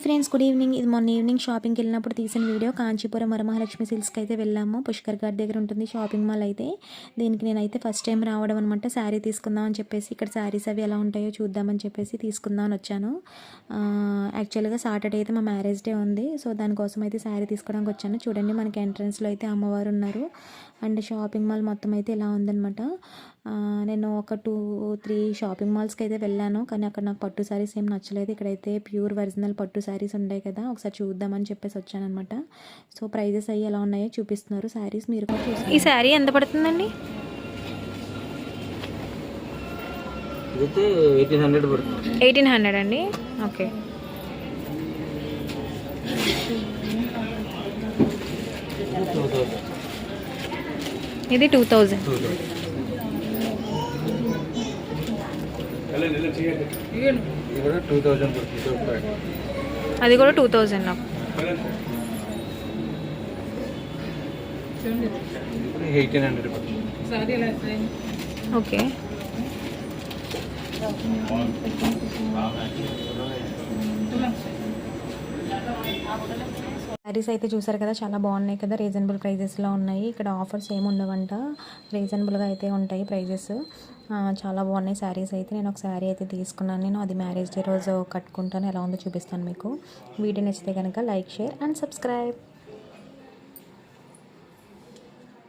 Friends, good evening. ఇది మొన్న evening షాపింగ్కి వెళ్ళినప్పుడు తీసిన వీడియో. కాంచీపురం వరమహాలక్ష్మి సిల్క్స్కి అయితే వెళ్ళాము. పుష్కర్ గారి దగ్గర ఉంటుంది షాపింగ్ మాల్ అయితే. దీనికి నేనైతే ఫస్ట్ టైం రావడం అనమాట. శారీ తీసుకుందాం అని చెప్పేసి, ఇక్కడ శారీస్ అవి ఎలా ఉంటాయో చూద్దామని చెప్పేసి తీసుకుందాం అని వచ్చాను. యాక్చువల్గా సాటర్డే అయితే మా మ్యారేజ్ డే ఉంది. సో దానికోసం అయితే శారీ తీసుకోవడానికి వచ్చాను. చూడండి, మనకి ఎంట్రన్స్లో అయితే అమ్మవారు ఉన్నారు. అండ్ షాపింగ్ మాల్ మొత్తం అయితే ఇలా ఉందన్నమాట. నేను ఒక 2-3 షాపింగ్ మాల్స్కి అయితే వెళ్ళాను, కానీ అక్కడ నాకు పట్టు శారీస్ ఏం నచ్చలేదు. ఇక్కడైతే ప్యూర్ ఒరిజినల్ పట్టు శారీస్ ఉన్నాయి కదా, ఒకసారి చూద్దామని చెప్పేసి వచ్చానమాట. సో ప్రైజెస్ అయ్యి ఎలా ఉన్నాయో చూపిస్తున్నారు శారీస్, మీరు కూడా చూసి. ఈ శారీ ఎంత పడుతుందండి? 1800 అండి. ఓకే, ఇది 2000. అది కూడా 2000 నాకు. 1800. ఓకే, శారీస్ అయితే చూసారు కదా, చాలా బాగున్నాయి కదా, రీజనబుల్ ప్రైజెస్లో ఉన్నాయి. ఇక్కడ ఆఫర్స్ ఏమి ఉండవంట, రీజనబుల్గా అయితే ఉంటాయి ప్రైజెస్. చాలా బాగున్నాయి శారీస్ అయితే. నేను ఒక శారీ అయితే తీసుకున్నాను, నేను అది మ్యారేజ్ డే రోజు కట్టుకుంటాను. ఎలా ఉందో చూపిస్తాను మీకు. వీడియో నచ్చితే కనుక లైక్, షేర్ అండ్ సబ్స్క్రైబ్.